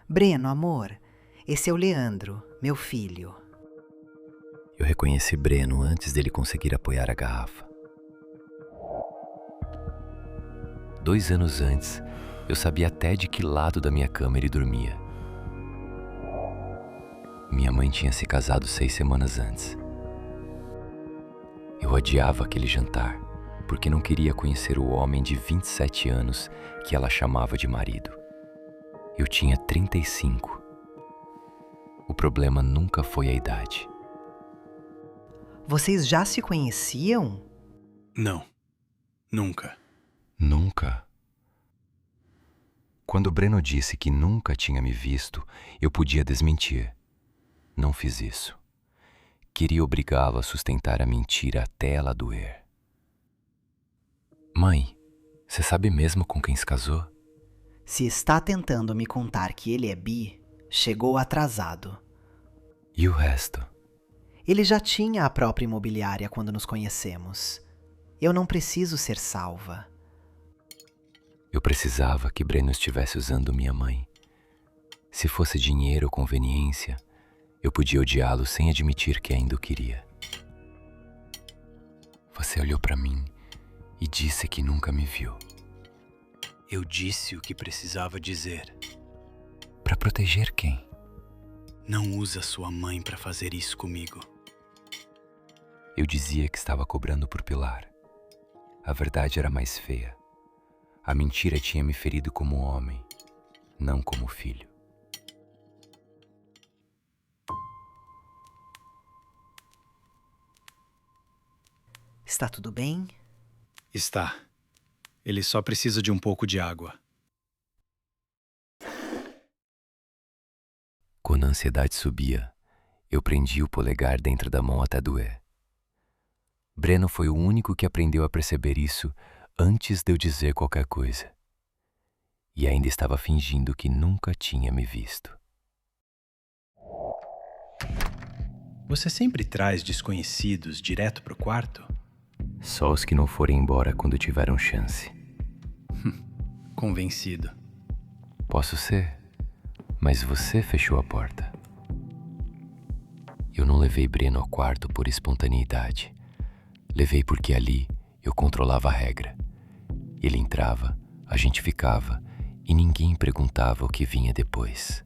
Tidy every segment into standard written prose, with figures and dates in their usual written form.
Breno, amor, esse é o Leandro, meu filho. Eu reconheci Breno antes dele conseguir apoiar a garrafa. 2 anos antes, eu sabia até de que lado da minha cama ele dormia. Minha mãe tinha se casado 6 semanas antes. Eu odiava aquele jantar, porque não queria conhecer o homem de 27 anos que ela chamava de marido. Eu tinha 35. O problema nunca foi a idade. Vocês já se conheciam? Não, nunca. Nunca? Quando Breno disse que nunca tinha me visto, eu podia desmentir. Não fiz isso. Queria obrigá-lo a sustentar a mentira até ela doer. Mãe, você sabe mesmo com quem se casou? Se está tentando me contar que ele é bi, chegou atrasado. E o resto? Ele já tinha a própria imobiliária quando nos conhecemos. Eu não preciso ser salva. Eu precisava que Breno estivesse usando minha mãe. Se fosse dinheiro ou conveniência, eu podia odiá-lo sem admitir que ainda o queria. Você olhou para mim e disse que nunca me viu. Eu disse o que precisava dizer. Para proteger quem? Não usa sua mãe para fazer isso comigo. Eu dizia que estava cobrando por Pilar. A verdade era mais feia. A mentira tinha me ferido como homem, não como filho. Está tudo bem? Está. Ele só precisa de um pouco de água. Quando a ansiedade subia, eu prendia o polegar dentro da mão até doer. Breno foi o único que aprendeu a perceber isso antes de eu dizer qualquer coisa. E ainda estava fingindo que nunca tinha me visto. Você sempre traz desconhecidos direto pro quarto? Só os que não forem embora quando tiveram chance. Convencido. Posso ser, mas você fechou a porta. Eu não levei Breno ao quarto por espontaneidade. Levei porque ali eu controlava a regra. Ele entrava, a gente ficava e ninguém perguntava o que vinha depois.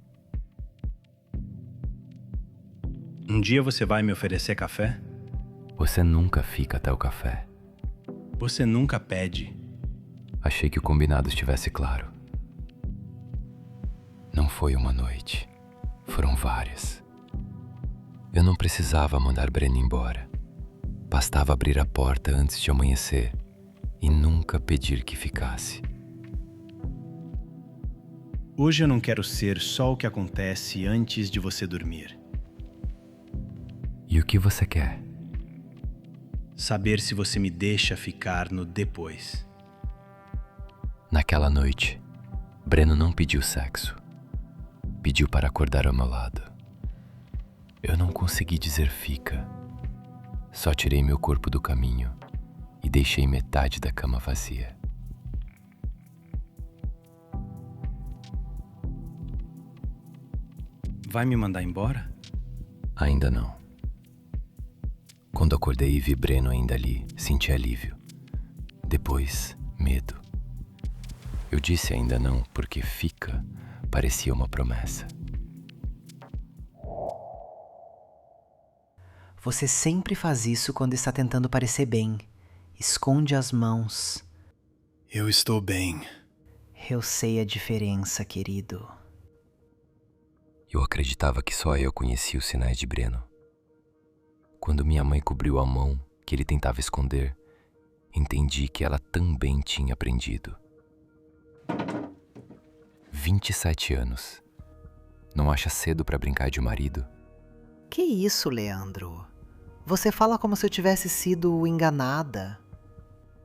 Um dia você vai me oferecer café? Você nunca fica até o café. Você nunca pede. Achei que o combinado estivesse claro. Não foi uma noite, foram várias. Eu não precisava mandar Breno embora. Bastava abrir a porta antes de amanhecer e nunca pedir que ficasse. Hoje eu não quero ser só o que acontece antes de você dormir. E o que você quer? Saber se você me deixa ficar no depois. Naquela noite, Breno não pediu sexo. Pediu para acordar ao meu lado. Eu não consegui dizer fica. Só tirei meu corpo do caminho e deixei metade da cama vazia. Vai me mandar embora? Ainda não. Quando acordei e vi Breno ainda ali, senti alívio. Depois, medo. Eu disse ainda não porque fica parecia uma promessa. Você sempre faz isso quando está tentando parecer bem. Esconde as mãos. Eu estou bem. Eu sei a diferença, querido. Eu acreditava que só eu conhecia os sinais de Breno. Quando minha mãe cobriu a mão que ele tentava esconder, entendi que ela também tinha aprendido. 27 anos. Não acha cedo para brincar de marido? Que isso, Leandro? Você fala como se eu tivesse sido enganada.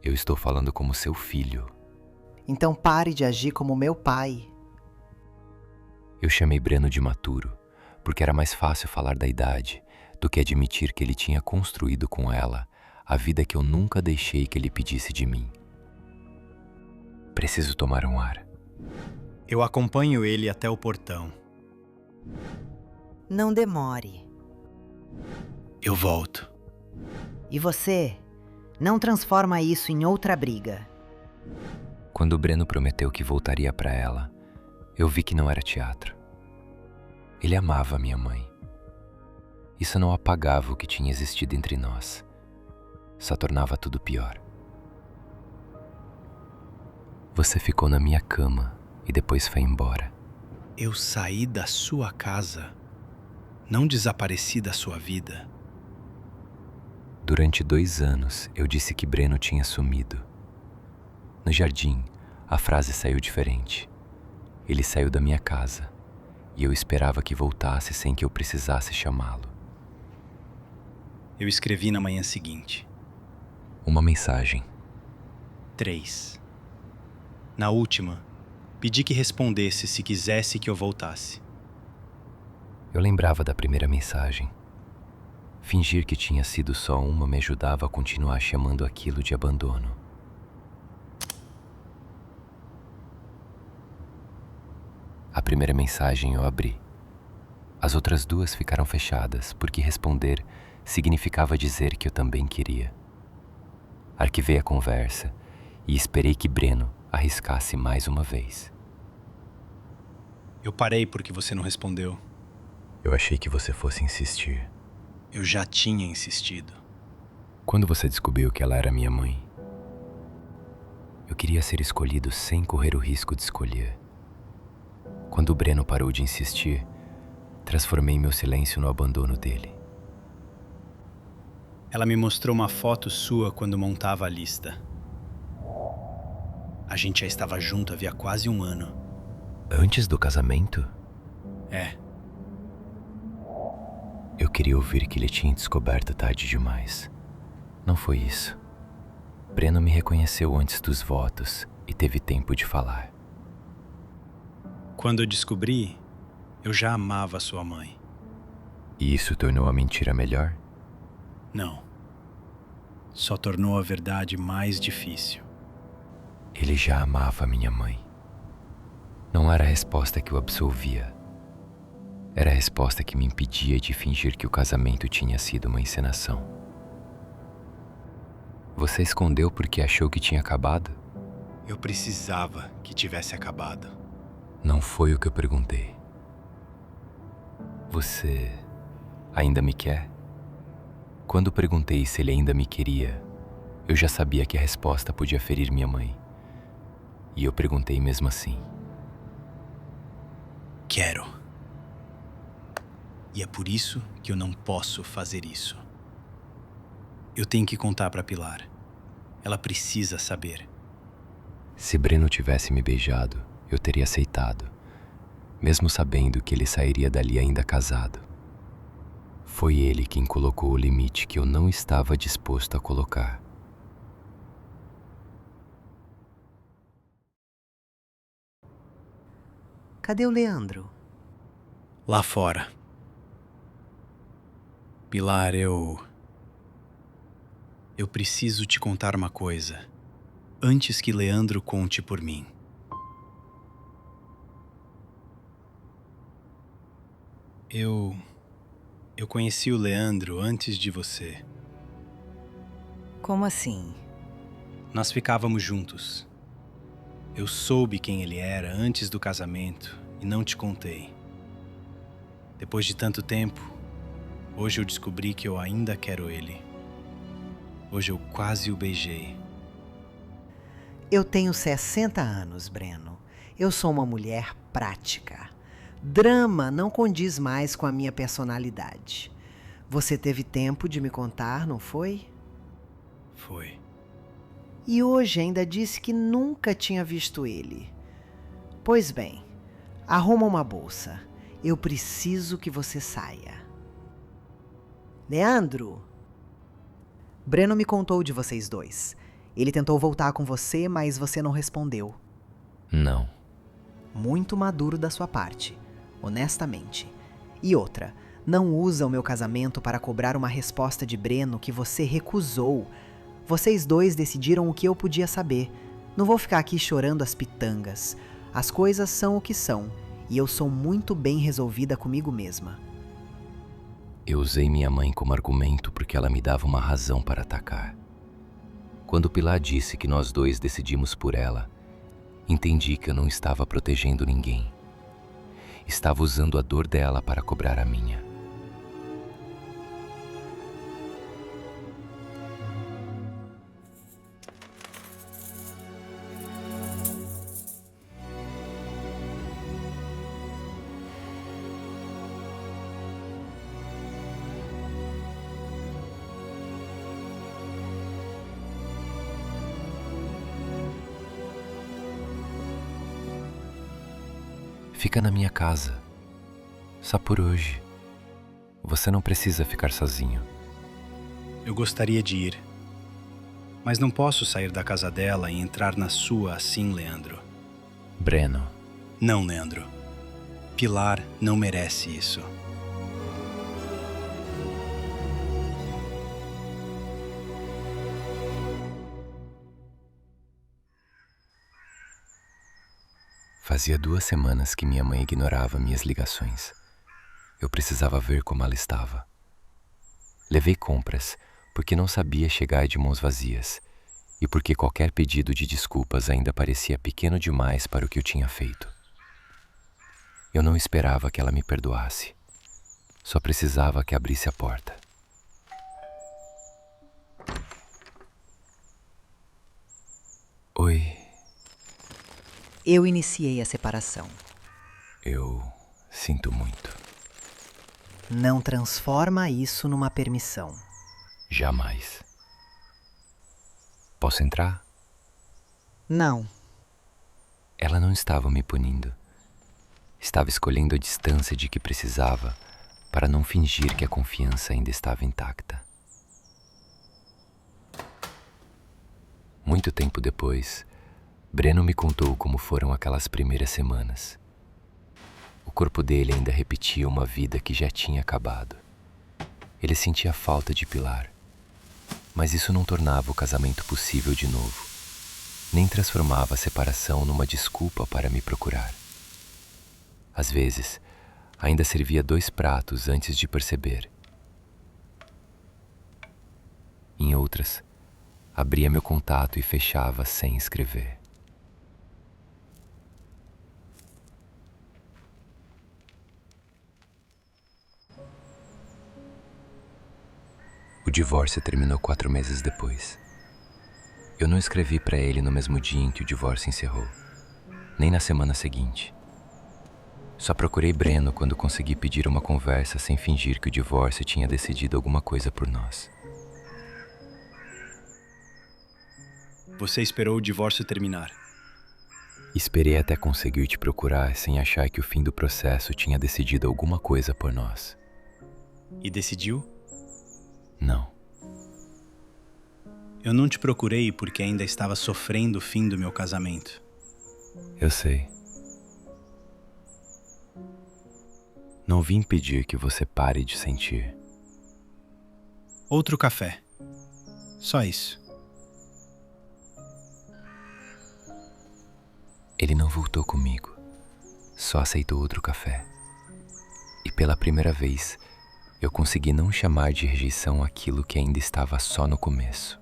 Eu estou falando como seu filho. Então pare de agir como meu pai. Eu chamei Breno de maturo, porque era mais fácil falar da idade do que admitir que ele tinha construído com ela a vida que eu nunca deixei que ele pedisse de mim. Preciso tomar um ar. Eu acompanho ele até o portão. Não demore. Eu volto. E você, não transforma isso em outra briga. Quando o Breno prometeu que voltaria para ela, eu vi que não era teatro. Ele amava minha mãe. Isso não apagava o que tinha existido entre nós. Só tornava tudo pior. Você ficou na minha cama e depois foi embora. Eu saí da sua casa. Não desapareci da sua vida. Durante 2 anos, eu disse que Breno tinha sumido. No jardim, a frase saiu diferente. Ele saiu da minha casa e eu esperava que voltasse sem que eu precisasse chamá-lo. Eu escrevi na manhã seguinte. Uma mensagem. 3. Na última, pedi que respondesse se quisesse que eu voltasse. Eu lembrava da primeira mensagem. Fingir que tinha sido só uma me ajudava a continuar chamando aquilo de abandono. A primeira mensagem eu abri. As outras 2 ficaram fechadas, porque responder significava dizer que eu também queria. Arquivei a conversa e esperei que Breno arriscasse mais uma vez. Eu parei porque você não respondeu. Eu achei que você fosse insistir. Eu já tinha insistido. Quando você descobriu que ela era minha mãe, eu queria ser escolhido sem correr o risco de escolher. Quando o Breno parou de insistir, transformei meu silêncio no abandono dele. Ela me mostrou uma foto sua quando montava a lista. A gente já estava junto havia quase 1 ano. Antes do casamento? É. Eu queria ouvir que ele tinha descoberto tarde demais. Não foi isso. Breno me reconheceu antes dos votos e teve tempo de falar. Quando eu descobri, eu já amava sua mãe. E isso tornou a mentira melhor? Não. Só tornou a verdade mais difícil. Ele já amava minha mãe. Não era a resposta que o absolvia. Era a resposta que me impedia de fingir que o casamento tinha sido uma encenação. Você escondeu porque achou que tinha acabado? Eu precisava que tivesse acabado. Não foi o que eu perguntei. Você ainda me quer? Quando perguntei se ele ainda me queria, eu já sabia que a resposta podia ferir minha mãe. E eu perguntei mesmo assim. Quero. E é por isso que eu não posso fazer isso. Eu tenho que contar para Pilar. Ela precisa saber. Se Breno tivesse me beijado, eu teria aceitado, mesmo sabendo que ele sairia dali ainda casado. Foi ele quem colocou o limite que eu não estava disposto a colocar. Cadê o Leandro? Lá fora. Pilar, eu preciso te contar uma coisa, antes que Leandro conte por mim. Eu conheci o Leandro antes de você. Como assim? Nós ficávamos juntos. Eu soube quem ele era antes do casamento e não te contei. Depois de tanto tempo, hoje eu descobri que eu ainda quero ele. Hoje eu quase o beijei. Eu tenho 60 anos, Breno. Eu sou uma mulher prática. Drama não condiz mais com a minha personalidade. Você teve tempo de me contar, não foi? Foi. E hoje ainda disse que nunca tinha visto ele. Pois bem, arruma uma bolsa. Eu preciso que você saia. Leandro! Breno me contou de vocês 2. Ele tentou voltar com você, mas você não respondeu. Não. Muito maduro da sua parte, honestamente. E outra, não usa o meu casamento para cobrar uma resposta de Breno que você recusou. Vocês 2 decidiram o que eu podia saber. Não vou ficar aqui chorando as pitangas. As coisas são o que são. e eu sou muito bem resolvida comigo mesma. Eu usei minha mãe como argumento porque ela me dava uma razão para atacar. Quando Pilar disse que nós dois decidimos por ela, entendi que eu não estava protegendo ninguém. Estava usando a dor dela para cobrar a minha. Fica na minha casa. Só por hoje. Você não precisa ficar sozinho. Eu gostaria de ir, mas não posso sair da casa dela e entrar na sua assim, Leandro. Breno. Não, Leandro. Pilar não merece isso. Fazia 2 semanas que minha mãe ignorava minhas ligações. Eu precisava ver como ela estava. Levei compras porque não sabia chegar de mãos vazias e porque qualquer pedido de desculpas ainda parecia pequeno demais para o que eu tinha feito. Eu não esperava que ela me perdoasse. Só precisava que abrisse a porta. Oi. Eu iniciei a separação. Eu sinto muito. Não transforma isso numa permissão. Jamais. Posso entrar? Não. Ela não estava me punindo. Estava escolhendo a distância de que precisava para não fingir que a confiança ainda estava intacta. Muito tempo depois, Breno me contou como foram aquelas primeiras semanas. O corpo dele ainda repetia uma vida que já tinha acabado. Ele sentia falta de Pilar, mas isso não tornava o casamento possível de novo, nem transformava a separação numa desculpa para me procurar. Às vezes, ainda servia 2 pratos antes de perceber. Em outras, abria meu contato e fechava sem escrever. O divórcio terminou 4 meses depois. Eu não escrevi para ele no mesmo dia em que o divórcio encerrou, nem na semana seguinte. Só procurei Breno quando consegui pedir uma conversa sem fingir que o divórcio tinha decidido alguma coisa por nós. Você esperou o divórcio terminar. Esperei até conseguir te procurar sem achar que o fim do processo tinha decidido alguma coisa por nós. E decidiu? Não. Eu não te procurei porque ainda estava sofrendo o fim do meu casamento. Eu sei. Não vim pedir que você pare de sentir. Outro café. Só isso. Ele não voltou comigo. Só aceitou outro café. E pela primeira vez, eu consegui não chamar de rejeição aquilo que ainda estava só no começo.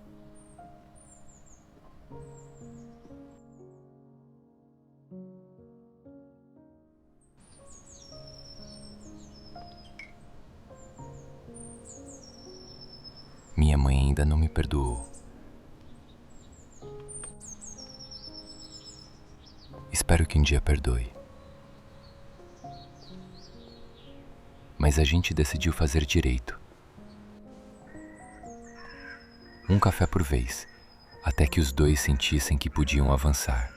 Minha mãe ainda não me perdoou. Espero que um dia perdoe. Mas a gente decidiu fazer direito. Um café por vez, até que os dois sentissem que podiam avançar.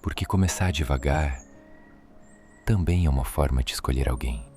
Porque começar devagar também é uma forma de escolher alguém.